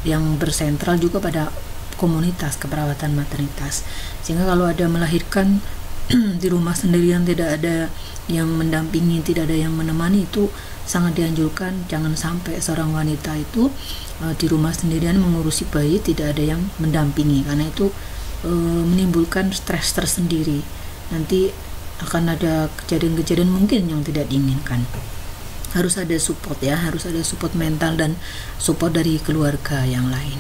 yang bersentral juga pada komunitas keperawatan maternitas, sehingga kalau ada melahirkan di rumah sendirian, tidak ada yang mendampingi, tidak ada yang menemani, itu sangat dianjurkan jangan sampai seorang wanita itu di rumah sendirian mengurusi bayi, tidak ada yang mendampingi, karena itu menimbulkan stres tersendiri. Nanti akan ada kejadian-kejadian mungkin yang tidak diinginkan. Harus ada support ya, harus ada support mental dan support dari keluarga yang lain.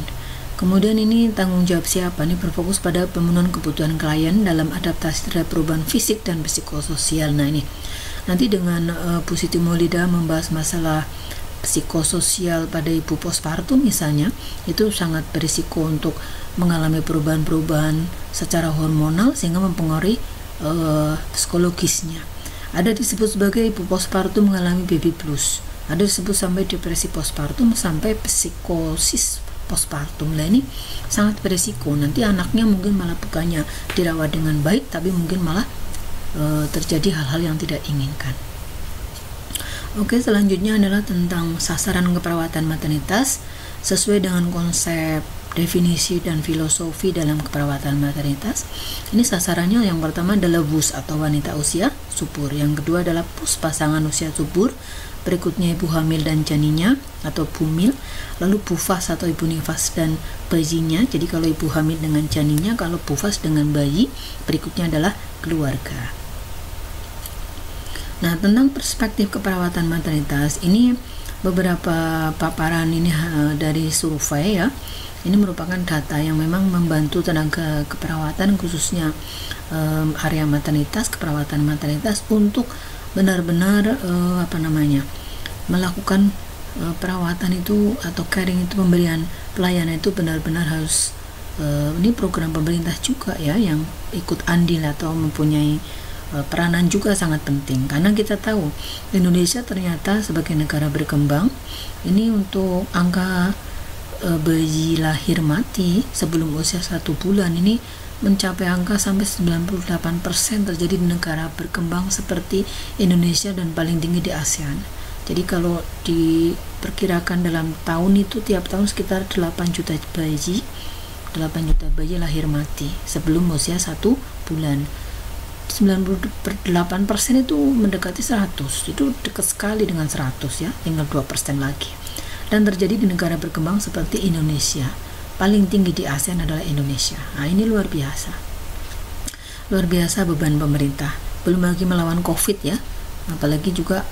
Kemudian ini tanggung jawab siapa? Ini berfokus pada pemenuhan kebutuhan klien dalam adaptasi terhadap perubahan fisik dan psikososial. Nah, ini nanti dengan Bu Siti Maulida membahas masalah psikososial pada ibu postpartum misalnya, itu sangat berisiko untuk mengalami perubahan-perubahan secara hormonal sehingga mempengaruhi psikologisnya. Ada disebut sebagai ibu postpartum mengalami baby blues, ada disebut sampai depresi postpartum, sampai psikosis postpartum. Nah, ini sangat berisiko, nanti anaknya mungkin malah bukannya dirawat dengan baik, tapi mungkin malah terjadi hal-hal yang tidak diinginkan. Oke, selanjutnya adalah tentang sasaran keperawatan maternitas sesuai dengan konsep definisi dan filosofi dalam keperawatan maternitas. Ini sasarannya yang pertama adalah WUS atau wanita usia subur, yang kedua adalah PUS pasangan usia subur, berikutnya ibu hamil dan janinnya atau bumil, lalu BUFAS atau ibu nifas dan bayinya. Jadi kalau ibu hamil dengan janinnya, kalau BUFAS dengan bayi, berikutnya adalah keluarga. Nah, tentang perspektif keperawatan maternitas, ini beberapa paparan ini dari survei ya. Ini merupakan data yang memang membantu tenaga keperawatan, khususnya area maternitas, keperawatan maternitas, untuk benar-benar melakukan perawatan itu atau caring itu, pemberian pelayanan itu benar-benar harus ini program pemerintah juga ya yang ikut andil atau mempunyai peranan juga sangat penting, karena kita tahu Indonesia ternyata sebagai negara berkembang ini untuk angka bayi lahir mati sebelum usia 1 bulan ini mencapai angka sampai 98% terjadi di negara berkembang seperti Indonesia dan paling tinggi di ASEAN. Jadi kalau diperkirakan dalam tahun itu tiap tahun sekitar 8 juta bayi lahir mati sebelum usia 1 bulan. 98% itu mendekati 100, itu dekat sekali dengan 100 ya, tinggal 2% lagi. Dan terjadi di negara berkembang seperti Indonesia. Paling tinggi di ASEAN adalah Indonesia. Nah, ini luar biasa. Luar biasa beban pemerintah. Belum lagi melawan COVID ya. Apalagi juga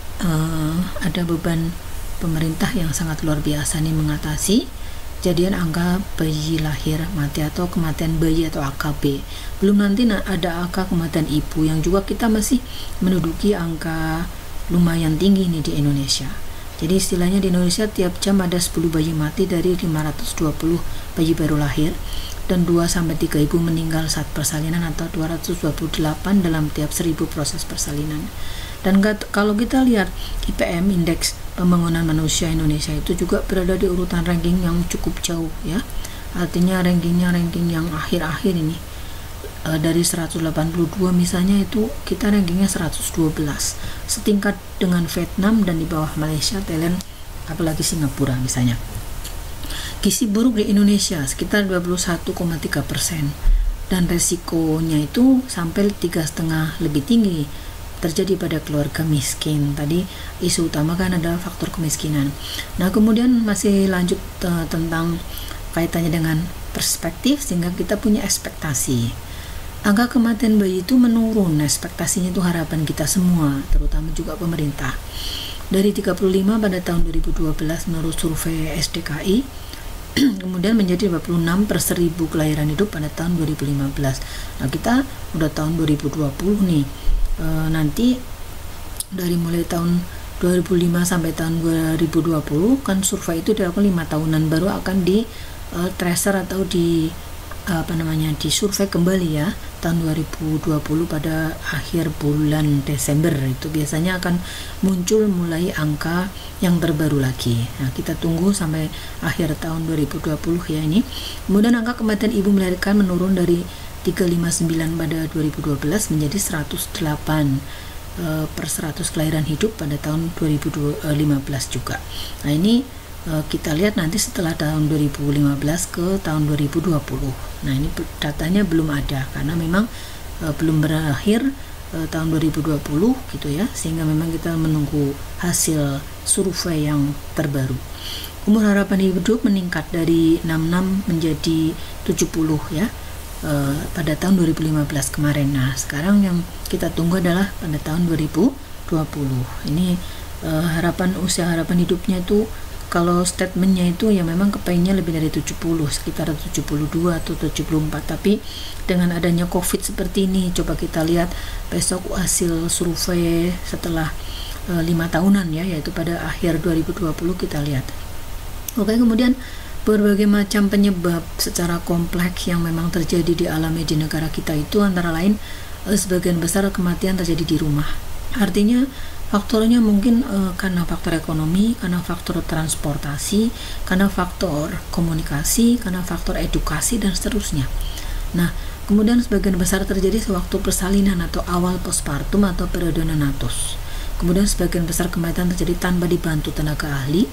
ada beban pemerintah yang sangat luar biasa nih mengatasi kejadian angka bayi lahir mati atau kematian bayi atau AKB. Belum nanti ada angka kematian ibu yang juga kita masih menduduki angka lumayan tinggi nih di Indonesia. Jadi istilahnya di Indonesia tiap jam ada 10 bayi mati dari 520 bayi baru lahir, dan 2-3 ibu meninggal saat persalinan atau 228 dalam tiap 1000 proses persalinan. Dan kalau kita lihat IPM, indeks pembangunan manusia Indonesia itu juga berada di urutan ranking yang cukup jauh ya. Artinya ranking yang akhir-akhir ini. Dari 182 misalnya itu kita rankingnya 112, setingkat dengan Vietnam dan di bawah Malaysia, Thailand, apalagi Singapura misalnya. Gizi buruk di Indonesia sekitar 21,3%, dan resikonya itu sampai 3,5 lebih tinggi terjadi pada keluarga miskin. Tadi isu utama kan adalah faktor kemiskinan. Nah, kemudian masih lanjut tentang kaitannya dengan perspektif, sehingga kita punya ekspektasi. Angka kematian bayi itu menurun, ekspektasinya itu harapan kita semua, terutama juga pemerintah. Dari 35 pada tahun 2012 menurut survei SDKI, kemudian menjadi 26 per 1000 kelahiran hidup pada tahun 2015. Nah, kita udah tahun 2020 nih. Nanti dari mulai tahun 2005 sampai tahun 2020 kan survei itu dilakukan 5 tahunan, baru akan di tracer atau di disurvei kembali ya tahun 2020 pada akhir bulan Desember. Itu biasanya akan muncul mulai angka yang terbaru lagi. Nah, kita tunggu sampai akhir tahun 2020 ya ini. Kemudian angka kematian ibu melahirkan menurun dari 359 pada 2012 menjadi 108 per 100 kelahiran hidup pada tahun 2015 juga. Nah, ini kita lihat nanti setelah tahun 2015 ke tahun 2020. Nah, ini datanya belum ada karena memang belum berakhir tahun 2020 gitu ya, sehingga memang kita menunggu hasil survei yang terbaru. Umur harapan hidup meningkat dari 66 menjadi 70 ya pada tahun 2015 kemarin. Nah, sekarang yang kita tunggu adalah pada tahun 2020. Ini usia harapan hidupnya itu, kalau statementnya itu ya memang kepengennya lebih dari 70, sekitar 72 atau 74, tapi dengan adanya COVID seperti ini, coba kita lihat besok hasil survei setelah 5 tahunan ya, yaitu pada akhir 2020 kita lihat. Oke, kemudian berbagai macam penyebab secara kompleks yang memang terjadi dialami di negara kita itu antara lain sebagian besar kematian terjadi di rumah. Artinya faktornya mungkin karena faktor ekonomi, karena faktor transportasi, karena faktor komunikasi, karena faktor edukasi, dan seterusnya. Nah, kemudian sebagian besar terjadi sewaktu persalinan atau awal postpartum atau periode neonatus. Kemudian sebagian besar kematian terjadi tanpa dibantu tenaga ahli,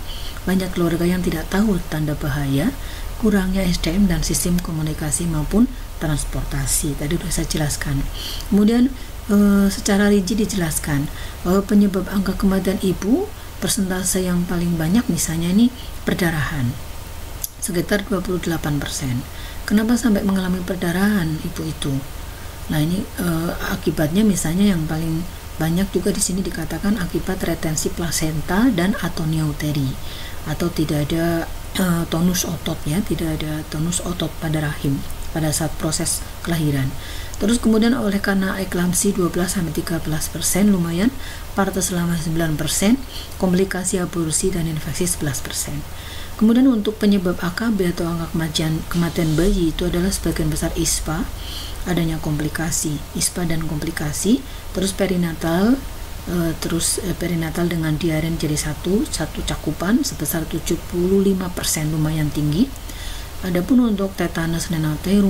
banyak keluarga yang tidak tahu tanda bahaya, kurangnya SDM dan sistem komunikasi maupun transportasi. Tadi sudah saya jelaskan. Kemudian secara rinci dijelaskan bahwa penyebab angka kematian ibu persentase yang paling banyak misalnya ini perdarahan sekitar 28%. Kenapa sampai mengalami perdarahan ibu itu? Nah, ini akibatnya misalnya yang paling banyak juga di sini dikatakan akibat retensi plasenta dan atonia uteri, atau tidak ada tonus otot ya, tidak ada tonus otot pada rahim pada saat proses kelahiran. Terus kemudian oleh karena eklamsi 12-13% lumayan, parto selama 9%, komplikasi aborsi dan infeksi 11%. Kemudian untuk penyebab AKB atau angka kematian bayi itu adalah sebagian besar ISPA, adanya komplikasi, ISPA dan komplikasi, terus perinatal, perinatal dengan diaren jadi satu cakupan sebesar 75%, lumayan tinggi. Adapun untuk tetanus neonatal,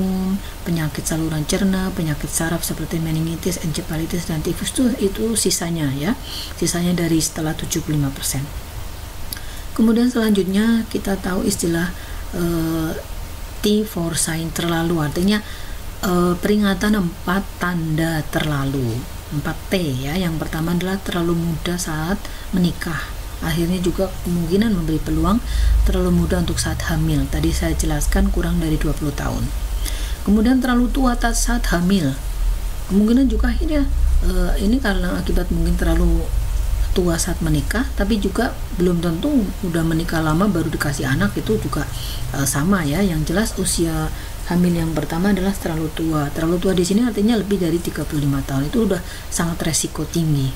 penyakit saluran cerna, penyakit saraf seperti meningitis, encephalitis, dan tifus itu sisanya ya, sisanya dari setelah 75%. Kemudian selanjutnya kita tahu istilah T for sign terlalu, artinya peringatan 4 tanda terlalu, 4T ya. Yang pertama adalah terlalu muda saat menikah, akhirnya juga kemungkinan memberi peluang terlalu muda untuk saat hamil. Tadi saya jelaskan kurang dari 20 tahun. Kemudian terlalu tua saat hamil, kemungkinan juga akhirnya ini karena akibat mungkin terlalu tua saat menikah, tapi juga belum tentu udah menikah lama baru dikasih anak, itu juga sama ya. Yang jelas usia hamil yang pertama adalah terlalu tua. Terlalu tua di sini artinya lebih dari 35 tahun, itu udah sangat resiko tinggi.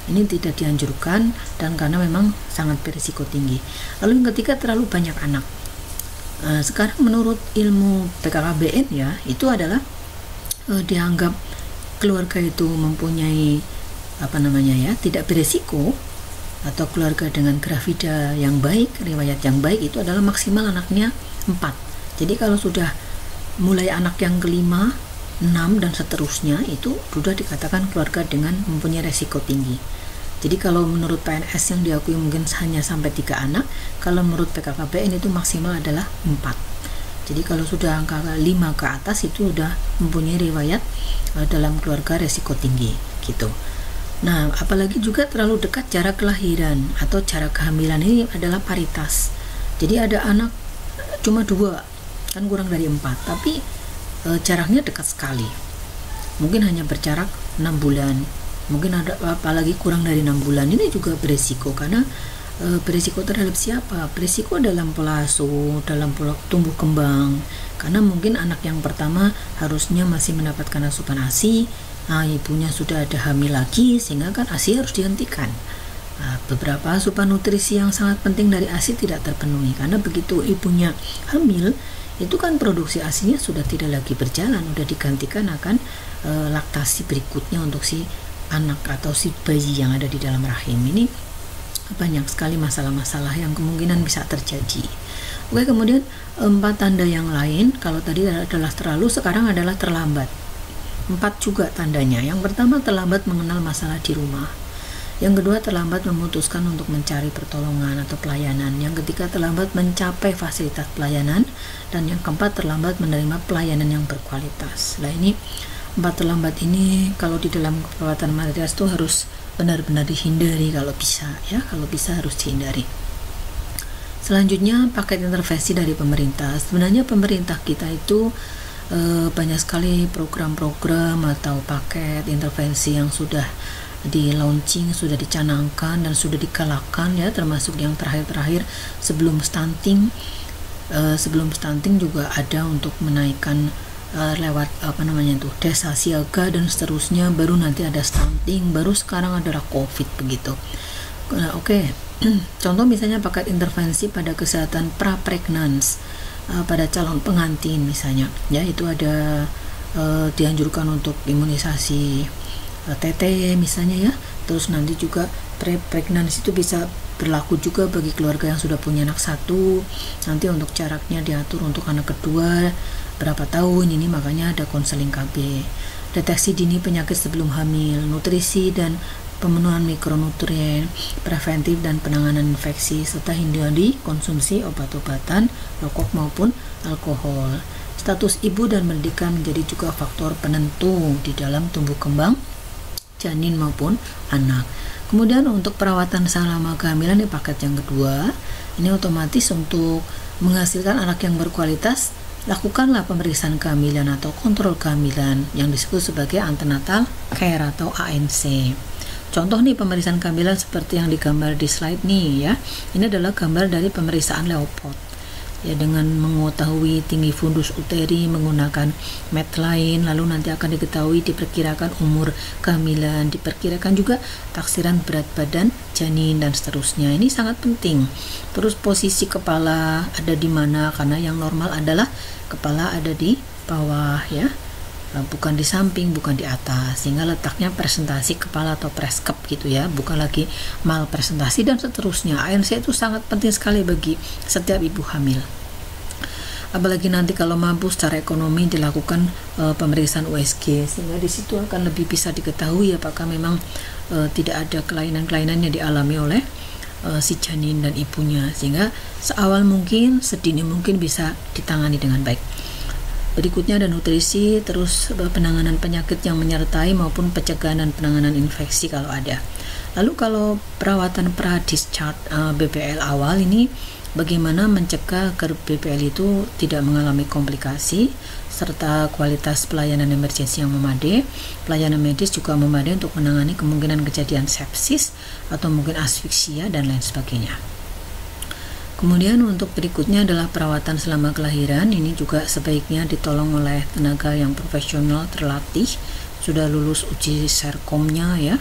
Ini tidak dianjurkan dan karena memang sangat berisiko tinggi. Lalu yang ketiga, terlalu banyak anak. Sekarang menurut ilmu BKKBN ya, itu adalah dianggap keluarga itu mempunyai tidak berisiko atau keluarga dengan grafida yang baik, riwayat yang baik, itu adalah maksimal anaknya 4. Jadi kalau sudah mulai anak yang kelima, 6 dan seterusnya, itu sudah dikatakan keluarga dengan mempunyai resiko tinggi. Jadi kalau menurut PNS yang diakui mungkin hanya sampai 3 anak, kalau menurut BKKBN itu maksimal adalah 4. Jadi kalau sudah angka 5 ke atas itu sudah mempunyai riwayat dalam keluarga resiko tinggi gitu. Nah, apalagi juga terlalu dekat jarak kelahiran atau jarak kehamilan ini adalah paritas. Jadi ada anak cuma 2, kan kurang dari 4, tapi jaraknya dekat sekali. Mungkin hanya berjarak 6 bulan. Mungkin ada apalagi kurang dari 6 bulan. Ini juga beresiko karena berisiko terhadap siapa? Berisiko dalam pola asuh, dalam pola tumbuh kembang. Karena mungkin anak yang pertama harusnya masih mendapatkan asupan ASI, ibunya sudah ada hamil lagi, sehingga kan ASI harus dihentikan. Beberapa asupan nutrisi yang sangat penting dari ASI tidak terpenuhi, karena begitu ibunya hamil, itu kan produksi ASINya sudah tidak lagi berjalan, sudah digantikan akan laktasi berikutnya untuk si anak atau si bayi yang ada di dalam rahim. Ini banyak sekali masalah-masalah yang kemungkinan bisa terjadi. Oke, kemudian 4 tanda yang lain, kalau tadi adalah terlalu, sekarang adalah terlambat. 4 juga tandanya. Yang pertama, terlambat mengenal masalah di rumah. Yang kedua, terlambat memutuskan untuk mencari pertolongan atau pelayanan. Yang ketiga, terlambat mencapai fasilitas pelayanan. Dan yang keempat, terlambat menerima pelayanan yang berkualitas. Nah, ini 4 terlambat ini kalau di dalam keperawatan material itu harus benar-benar dihindari kalau bisa, ya, kalau bisa harus dihindari. Selanjutnya, paket intervensi dari pemerintah. Sebenarnya pemerintah kita itu banyak sekali program-program atau paket intervensi yang sudah di launching, sudah dicanangkan dan sudah digalakan, ya, termasuk yang terakhir-terakhir sebelum stunting. Sebelum stunting juga ada untuk menaikkan lewat desa siaga dan seterusnya, baru nanti ada stunting, baru sekarang adalah COVID begitu. Nah, oke. Contoh misalnya paket intervensi pada kesehatan pra-pregnans, pada calon pengantin misalnya, ya, itu ada dianjurkan untuk imunisasi TT misalnya, ya. Terus nanti juga pre-pregnancy itu bisa berlaku juga bagi keluarga yang sudah punya anak 1. Nanti untuk jaraknya diatur untuk anak kedua berapa tahun, ini makanya ada konseling KB. Deteksi dini penyakit sebelum hamil, nutrisi dan pemenuhan mikronutrien, preventif dan penanganan infeksi, serta hindari konsumsi obat-obatan, rokok maupun alkohol. Status ibu dan pendidikan menjadi juga faktor penentu di dalam tumbuh kembang janin maupun anak. Kemudian untuk perawatan selama kehamilan di paket yang kedua, ini otomatis untuk menghasilkan anak yang berkualitas, lakukanlah pemeriksaan kehamilan atau kontrol kehamilan yang disebut sebagai antenatal care atau ANC. Contoh nih pemeriksaan kehamilan seperti yang digambar di slide nih, ya. Ini adalah gambar dari pemeriksaan Leopold. Ya, dengan mengetahui tinggi fundus uteri menggunakan Medline, lalu nanti akan diketahui diperkirakan umur kehamilan, diperkirakan juga taksiran berat badan janin dan seterusnya. Ini sangat penting. Terus posisi kepala ada di mana, karena yang normal adalah kepala ada di bawah, ya, bukan di samping, bukan di atas, sehingga letaknya presentasi kepala atau preskep gitu, ya, bukan lagi mal presentasi dan seterusnya. ANC itu sangat penting sekali bagi setiap ibu hamil. Apalagi nanti kalau mampu secara ekonomi dilakukan pemeriksaan USG, sehingga di situ akan lebih bisa diketahui apakah memang tidak ada kelainan-kelainan yang dialami oleh si janin dan ibunya, sehingga seawal mungkin, sedini mungkin bisa ditangani dengan baik. Berikutnya ada nutrisi, terus penanganan penyakit yang menyertai maupun pencegahan dan penanganan infeksi kalau ada. Lalu kalau perawatan pra-discharge BPL awal ini, bagaimana mencegah agar BPL itu tidak mengalami komplikasi, serta kualitas pelayanan emergensi yang memadai. Pelayanan medis juga memadai untuk menangani kemungkinan kejadian sepsis atau mungkin asfiksia dan lain sebagainya. Kemudian untuk berikutnya adalah perawatan selama kelahiran. Ini juga sebaiknya ditolong oleh tenaga yang profesional terlatih, sudah lulus uji serkomnya, ya,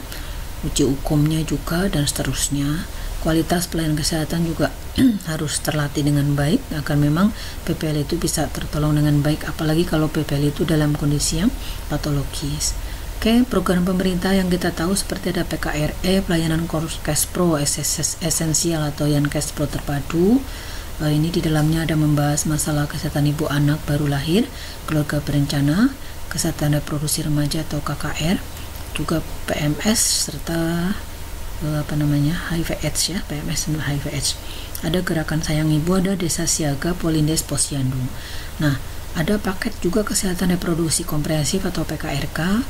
uji ukomnya juga dan seterusnya. Kualitas pelayanan kesehatan juga harus terlatih dengan baik agar memang PPL itu bisa tertolong dengan baik, apalagi kalau PPL itu dalam kondisi yang patologis. Oke, Oke, program pemerintah yang kita tahu seperti ada PKRE, pelayanan Cash Pro esensial atau yang Cash Pro terpadu. Ini di dalamnya ada membahas masalah kesehatan ibu anak baru lahir, keluarga berencana, kesehatan reproduksi remaja atau KKR, juga PMS serta HIV/AIDS ya, PMS dan HIV/AIDS. Ada gerakan sayang ibu, ada desa siaga, Polindes, Posyandu. Nah, ada paket juga kesehatan reproduksi komprehensif atau PKRK.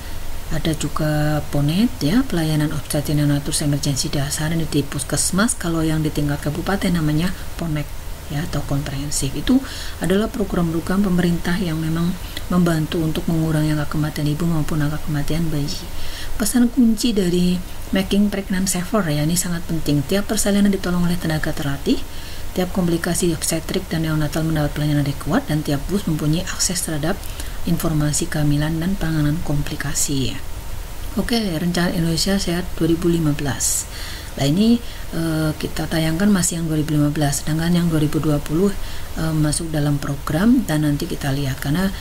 Ada juga PONET ya, pelayanan obstetrik neonatus emergensi dasar di puskesmas. Kalau yang di tingkat kabupaten namanya PONEK ya, atau komprehensif. Itu adalah program-program pemerintah yang memang membantu untuk mengurangi angka kematian ibu maupun angka kematian bayi. Pesan kunci dari Making Pregnant Safer ya, ini sangat penting. Tiap persalinan ditolong oleh tenaga terlatih, tiap komplikasi obstetrik dan neonatal mendapat pelayanan adekuat, dan tiap bus mempunyai akses terhadap informasi kehamilan dan penanganan komplikasi ya. Oke, rencana Indonesia Sehat 2015. Nah, ini kita tayangkan masih yang 2015, sedangkan yang 2020 masuk dalam program, dan nanti kita lihat karena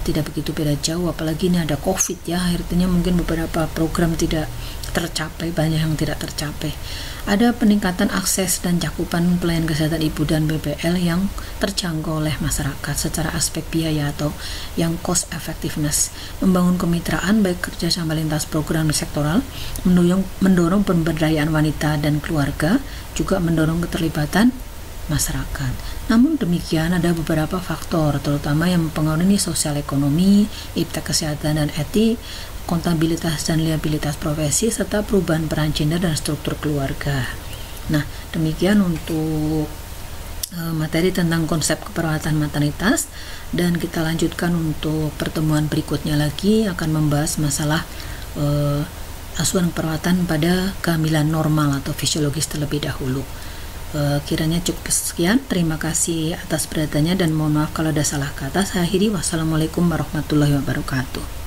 tidak begitu beda jauh, apalagi ini ada COVID ya, artinya mungkin beberapa program tidak tercapai, banyak yang tidak tercapai. Ada peningkatan akses dan cakupan pelayanan kesehatan ibu dan BPL yang terjangkau oleh masyarakat secara aspek biaya atau yang cost effectiveness, membangun kemitraan baik kerjasama lintas program sektoral, mendorong pemberdayaan wanita dan keluarga, juga mendorong keterlibatan masyarakat. Namun demikian ada beberapa faktor terutama yang mempengaruhi sosial ekonomi, iptek kesehatan dan etik, kontabilitas dan liabilitas profesi, serta perubahan peran gender dan struktur keluarga. Nah, demikian untuk materi tentang konsep keperawatan maternitas, dan kita lanjutkan untuk pertemuan berikutnya lagi akan membahas masalah asuhan perawatan pada kehamilan normal atau fisiologis terlebih dahulu. Kiranya cukup sekian. Terima kasih atas perhatiannya dan mohon maaf kalau ada salah kata. Saya akhiri. Wassalamualaikum warahmatullahi wabarakatuh.